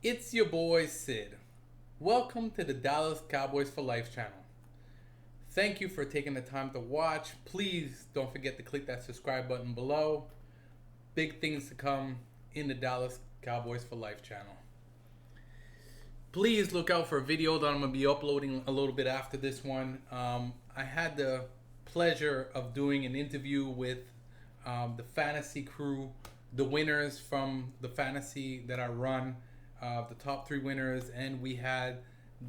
It's your boy Sid. Welcome to the Dallas Cowboys for Life channel. Thank you for taking the time to watch. Please don't forget to click that subscribe button below. Big things to come in the Dallas Cowboys for Life channel. Please look out for a video that I'm going to be uploading a little bit after this one. I had the pleasure of doing an interview with the fantasy crew, the winners from the fantasy that I run, the top three winners, and we had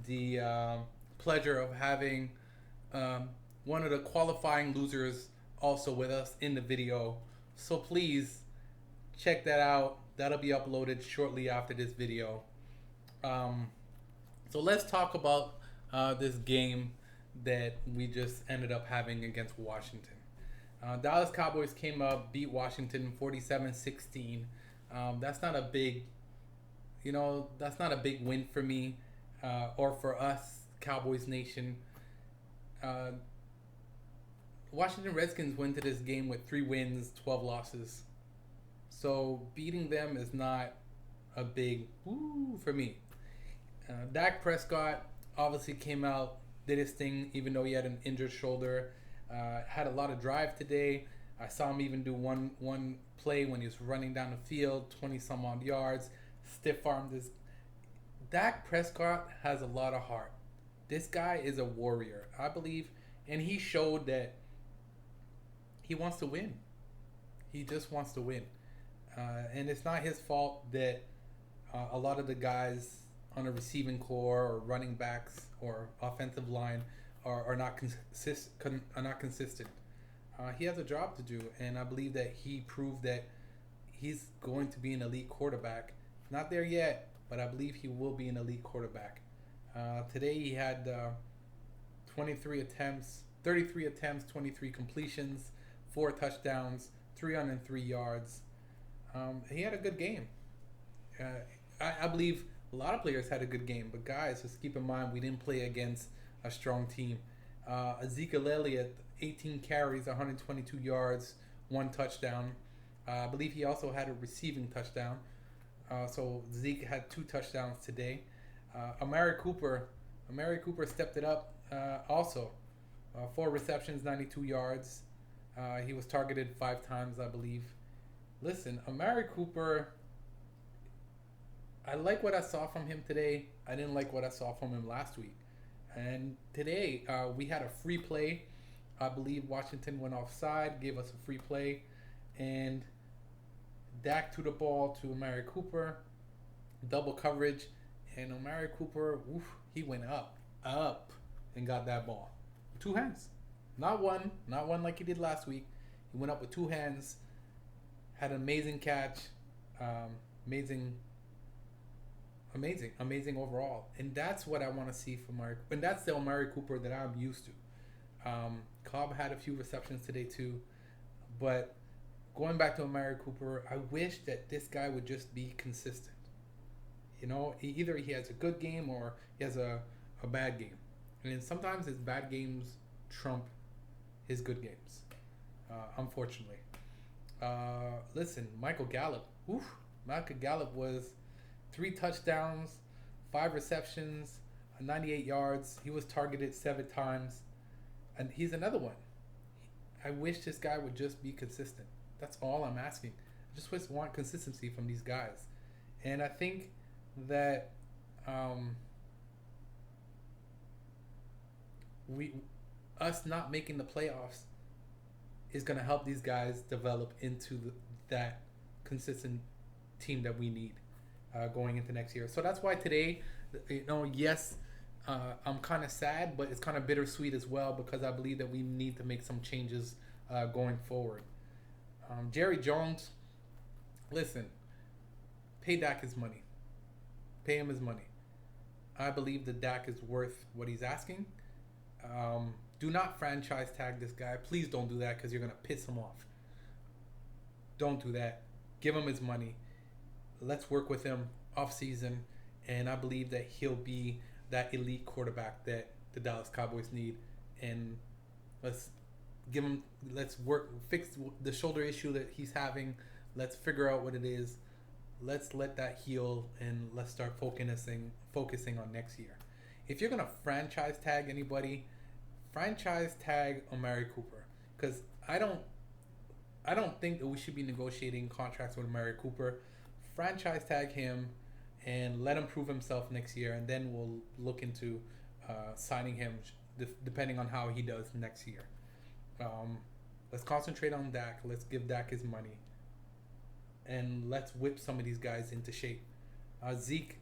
the pleasure of having one of the qualifying losers also with us in the video. So please check that out. That'll be uploaded shortly after this video. So let's talk about this game that we just ended up having against Washington. Dallas Cowboys came up, beat Washington 47-16. That's not a big, that's not a big win for me or for us, Cowboys Nation. Washington Redskins went to this game with 3 wins, 12 losses. So beating them is not a big woo for me. Dak Prescott obviously came out, did his thing, even though he had an injured shoulder. Had a lot of drive today. I saw him even do one play when he was running down the field, 20 some odd yards, stiff armed this. Dak Prescott has a lot of heart. This guy is a warrior, I believe, and he showed that he wants to win. He just wants to win. And it's not his fault that a lot of the guys on a receiving core or running backs or offensive line are not consistent. He has a job to do, and I believe that he proved that he's going to be an elite quarterback. Not there yet, but I believe he will be an elite quarterback. Today he had 33 attempts, 23 completions, 4 touchdowns, 303 yards. He had a good game. I believe a lot of players had a good game, but guys, just keep in mind we didn't play against a strong team. Ezekiel Elliott, 18 carries, 122 yards, 1 touchdown. I believe he also had a receiving touchdown. So Zeke had 2 touchdowns today. Amari Cooper stepped it up also. 4 receptions, 92 yards. He was targeted 5 times, I believe. Listen, Amari Cooper, I like what I saw from him today. I didn't like what I saw from him last week. And today we had a free play. I believe Washington went offside, gave us a free play. And Dak threw the ball to Amari Cooper, double coverage. And Amari Cooper, he went up, and got that ball. 2 hands. Not one like he did last week. He went up with 2 hands, had an amazing catch, amazing overall. And that's what I want to see from Amari. And that's the Amari Cooper that I'm used to. Cobb had a few receptions today too. But going back to Amari Cooper, I wish that this guy would just be consistent. Either he has a good game or he has a bad game. And then sometimes his bad games trump his good games, unfortunately. Listen, Michael Gallup. Michael Gallup was 3 touchdowns, 5 receptions, 98 yards. He was targeted 7 times. And he's another one. I wish this guy would just be consistent. That's all I'm asking. I just want consistency from these guys. And I think that us not making the playoffs is going to help these guys develop into that consistent team that we need going into next year. So that's why today, yes, I'm kind of sad, but it's kind of bittersweet as well because I believe that we need to make some changes going forward. Jerry Jones, listen, pay Dak his money. Pay him his money. I believe that Dak is worth what he's asking. Do not franchise tag this guy. Please don't do that because you're going to piss him off. Don't do that. Give him his money. Let's work with him off season, and I believe that he'll be that elite quarterback that the Dallas Cowboys need. And let's fix the shoulder issue that he's having. Let's figure out what it is. let's let that heal and let's start focusing on next year. If you're gonna franchise tag anybody, franchise tag Amari Cooper, because I don't think that we should be negotiating contracts with Amari Cooper. Franchise tag him and let him prove himself next year, and then we'll look into signing him depending on how he does next year. Um, let's concentrate on Dak. Let's give Dak his money, and let's whip some of these guys into shape. Zeke,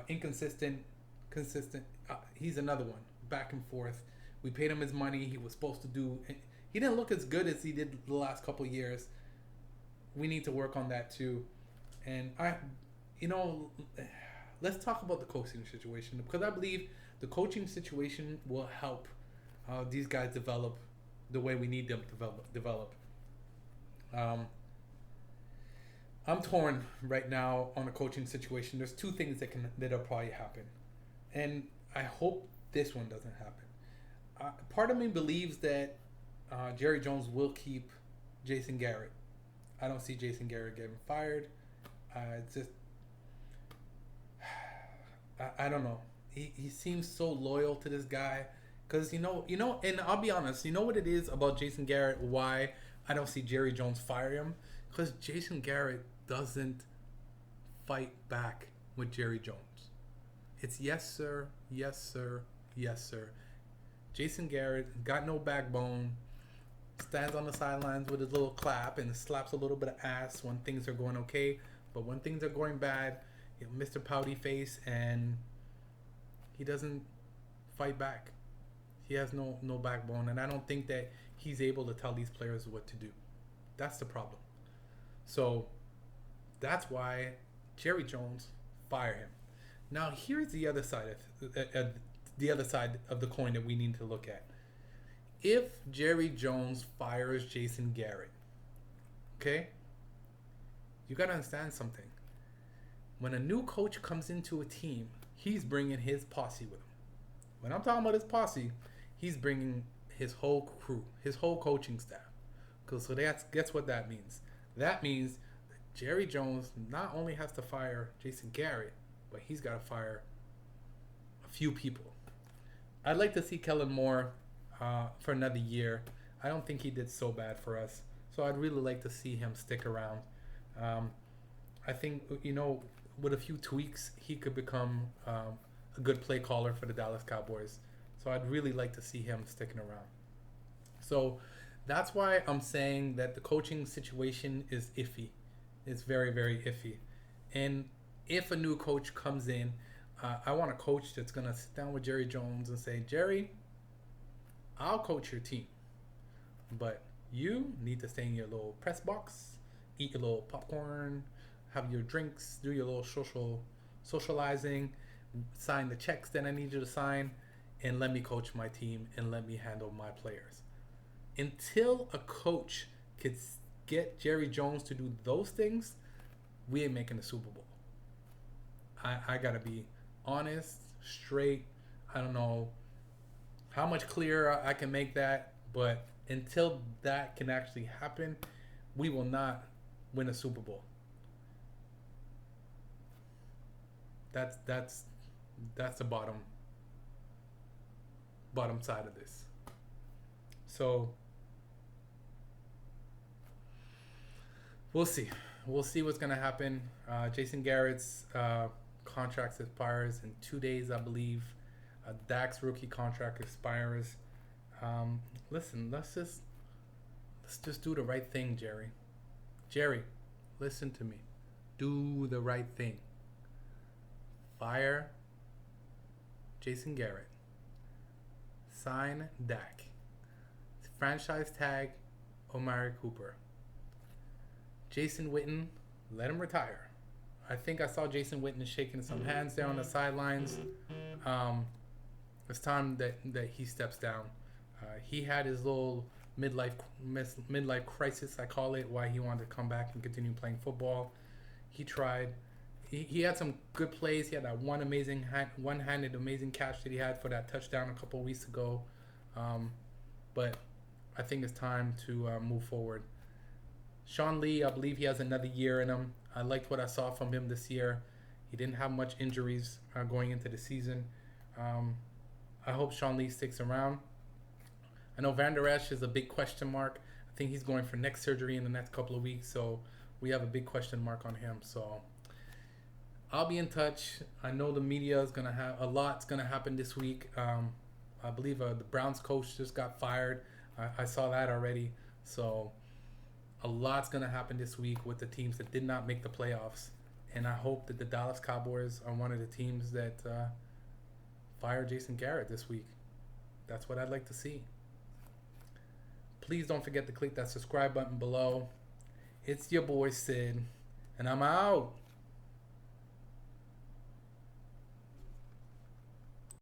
inconsistent, consistent. He's another one. Back and forth. We paid him his money. He was supposed to do. He didn't look as good as he did the last couple of years. We need to work on that too. And you know, let's talk about the coaching situation, because I believe the coaching situation will help these guys develop the way we need them to develop. Um, I'm torn right now on the coaching situation. There's two things that'll probably happen, and I hope this one doesn't happen. Part of me believes that Jerry Jones will keep Jason Garrett. I don't see Jason Garrett getting fired. It's just I don't know. He seems so loyal to this guy, because and I'll be honest. You know what it is about Jason Garrett? Why I don't see Jerry Jones fire him? Because Jason Garrett doesn't fight back with Jerry Jones. It's yes sir, yes sir, yes sir. Jason Garrett got no backbone. Stands on the sidelines with his little clap and slaps a little bit of ass when things are going okay, but when things are going bad, Mr. Pouty Face, and he doesn't fight back. He has no backbone, and I don't think that he's able to tell these players what to do. That's the problem. So that's why Jerry Jones, fire him. Now here's the other side of the coin that we need to look at. If Jerry Jones fires Jason Garrett, okay, you got to understand something. When a new coach comes into a team, he's bringing his posse with him. When I'm talking about his posse, he's bringing his whole crew, his whole coaching staff. So guess what that means? That means that Jerry Jones not only has to fire Jason Garrett, but he's got to fire a few people. I'd like to see Kellen Moore for another year. I don't think he did so bad for us, so I'd really like to see him stick around. I think, with a few tweaks, he could become a good play caller for the Dallas Cowboys. So I'd really like to see him sticking around. So that's why I'm saying that the coaching situation is iffy. It's very, very iffy. And if a new coach comes in, I want a coach that's going to sit down with Jerry Jones and say, Jerry, I'll coach your team, but you need to stay in your little press box, eat your little popcorn, have your drinks, do your little socializing, sign the checks that I need you to sign, and let me coach my team and let me handle my players. Until a coach could get Jerry Jones to do those things, we ain't making the Super Bowl. I gotta be honest, straight. I don't know how much clearer I can make that, but until that can actually happen, we will not win a Super Bowl. That's the bottom side of this. So we'll see. We'll see what's gonna happen. Jason Garrett's contract expires in 2 days, I believe. Dak's rookie contract expires. Listen, let's just do the right thing, Jerry. Jerry, listen to me. Do the right thing. Fire Jason Garrett. Sign Dak. Franchise tag Amari Cooper. Jason Witten, let him retire. I think I saw Jason Witten shaking some hands there on the sidelines. It's time that he steps down. He had his little midlife crisis, I call it, why he wanted to come back and continue playing football. He tried. He had some good plays. He had that one-handed amazing catch that he had for that touchdown a couple of weeks ago. But I think it's time to move forward. Sean Lee, I believe he has another year in him. I liked what I saw from him this year. He didn't have much injuries going into the season. Um, I hope Sean Lee sticks around. I know Van Der Esch is a big question mark. I think he's going for neck surgery in the next couple of weeks, so we have a big question mark on him. So I'll be in touch. I know the media is gonna have a lot's gonna happen this week. I believe the Browns coach just got fired. I saw that already. So a lot's gonna happen this week with the teams that did not make the playoffs, and I hope that the Dallas Cowboys are one of the teams that fire Jason Garrett this week. That's what I'd like to see. Please don't forget to click that subscribe button below. It's your boy Sid, and I'm out.